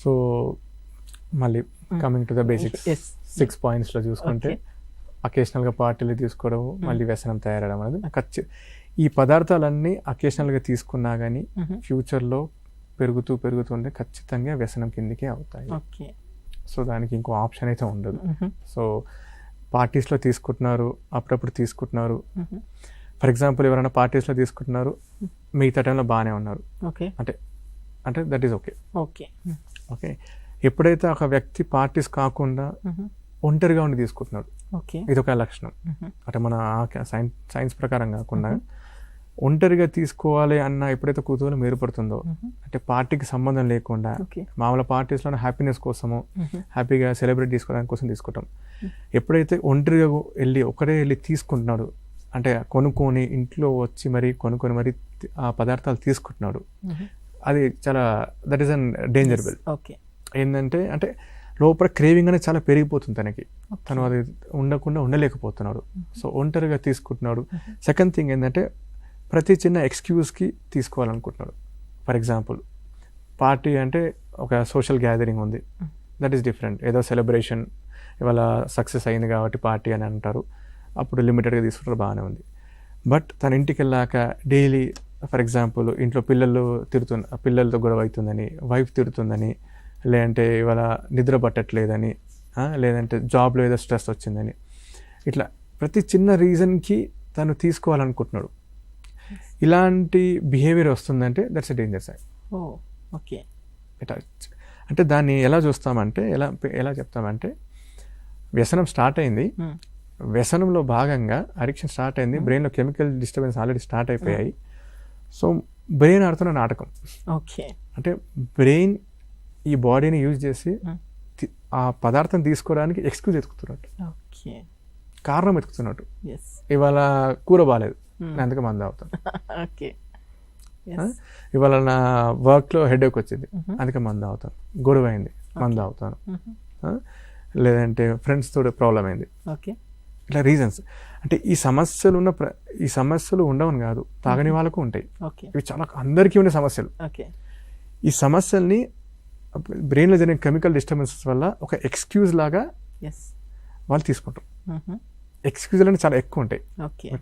So మళ్ళీ coming to the basics 6 పాయింట్స్లో చూసుకుంటే అకేషనల్గా పార్టీలు తీసుకోవడం, మళ్ళీ వ్యసనం తయారవడం అనేది ఈ పదార్థాలన్నీ అకేషనల్గా తీసుకున్నా కానీ ఫ్యూచర్లో పెరుగుతుంటే ఖచ్చితంగా వ్యసనం కిందకే అవుతాయి. సో దానికి ఇంకో ఆప్షన్ అయితే ఉండదు. సో పార్టీస్లో తీసుకుంటున్నారు, అప్పుడప్పుడు తీసుకుంటున్నారు. ఫర్ ఎగ్జాంపుల్ ఎవరైనా పార్టీస్లో తీసుకుంటున్నారు, మిగతా టైంలో బాగానే ఉన్నారు, అంటే దట్ ఈస్ ఓకే. ఎప్పుడైతే ఒక వ్యక్తి పార్టీస్ కాకుండా ఒంటరిగా ఉండి తీసుకుంటున్నాడు, ఇది ఒక లక్షణం. అంటే మన సైన్స్ ప్రకారం కాకుండా ఒంటరిగా తీసుకోవాలి అన్న ఎప్పుడైతే కుతూహలం ఏర్పడుతుందో, అంటే పార్టీకి సంబంధం లేకుండా మామూలు పార్టీస్లో హ్యాపీనెస్ కోసము, హ్యాపీగా సెలబ్రేట్ చేసుకోవడానికి కోసం తీసుకుంటాం. ఎప్పుడైతే ఒంటరిగా ఒకరే వెళ్ళి తీసుకుంటున్నాడు, అంటే కొనుక్కొని ఇంట్లో వచ్చి కొనుక్కొని మరి ఆ పదార్థాలు తీసుకుంటున్నాడు, అది చాలా దట్ ఈస్ అన్ డేంజరబుల్. ఏంటంటే అంటే లోపల క్రేవింగ్ అనేది చాలా పెరిగిపోతుంది తనకి, తను అది ఉండలేకపోతున్నాడు. సో ఒంటరిగా తీసుకుంటున్నాడు. సెకండ్ థింగ్ ఏంటంటే ప్రతి చిన్న ఎక్స్క్యూజ్కి తీసుకోవాలనుకుంటున్నాడు. ఫర్ ఎగ్జాంపుల్ పార్టీ అంటే ఒక సోషల్ గ్యాదరింగ్ ఉంది, దట్ ఈస్ డిఫరెంట్. ఏదో సెలబ్రేషన్ ఇవాళ సక్సెస్ అయింది కాబట్టి పార్టీ అని అంటారు, అప్పుడు లిమిటెడ్గా తీసుకుంటారు, బాగానే ఉంది. బట్ తన ఇంటికి వెళ్ళాక డైలీ ఫర్ ఎగ్జాంపుల్ ఇంట్లో పిల్లలతో గొడవ అవుతుందని, వైఫ్ తిడుతుందని, లేదంటే ఇవాళ నిద్ర పట్టట్లేదని, లేదంటే జాబ్లో ఏదో స్ట్రెస్ వచ్చిందని, ఇట్లా ప్రతి చిన్న రీజన్కి తను తీసుకోవాలనుకుంటున్నాడు. ఇలాంటి బిహేవియర్ వస్తుందంటే దట్స్ ఎ డేంజర్ సైన్. ఇట్లా అంటే దాన్ని ఎలా చూస్తామంటే ఎలా చెప్తామంటే వ్యసనం స్టార్ట్ అయింది, వ్యసనంలో భాగంగా అడిక్షన్ స్టార్ట్ అయింది, బ్రెయిన్లో కెమికల్ డిస్టర్బెన్స్ ఆల్రెడీ స్టార్ట్ అయిపోయాయి. సో బ్రెయిన్ ఆడుతున్న నాటకం. అంటే బ్రెయిన్ ఈ బాడీని యూజ్ చేసి ఆ పదార్థం తీసుకోవడానికి ఎక్స్క్యూజ్ వెతుకుతున్నట్టు, కారణం వెతుకుతున్నట్టు. ఇవాళ కూర బాగాలేదు, నేను అందుకే మందు తాగుతాను. ఇవాళ నా వర్క్లో హెడేక్ వచ్చింది, అందుకే మందు తాగుతాను. గొడవ అయింది, మందు తాగుతాను. లేదంటే ఫ్రెండ్స్ తోటి ప్రాబ్లం అయింది. ఇట్లా రీజన్స్. అంటే ఈ సమస్యలు ఉండవని కాదు, తాగని వాళ్ళకు ఉంటాయి. ఇవి చాలా అందరికీ ఉండే సమస్యలు. ఈ సమస్యల్ని బ్రెయిన్లో జరిగిన కెమికల్ డిస్టర్బెన్సెస్ వల్ల ఒక ఎక్స్క్యూజ్ లాగా వాళ్ళు తీసుకుంటారు. ఎక్స్క్యూజ్లు అంటే చాలా ఎక్కువ ఉంటాయి.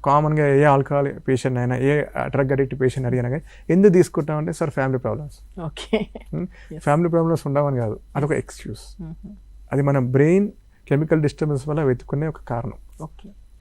కామన్గా ఏ ఆల్కహాల్ పేషెంట్ అయినా, ఏ డ్రగ్ అడిక్ట్ పేషెంట్ అడిగినా కానీ ఎందుకు తీసుకుంటామంటే సార్ ఫ్యామిలీ ప్రాబ్లమ్స్ ఉండవని కాదు, అదొక ఎక్స్క్యూజ్. అది మన బ్రెయిన్ కెమికల్ డిస్టర్బెన్స్ వల్ల వెతుక్కునే ఒక కారణం.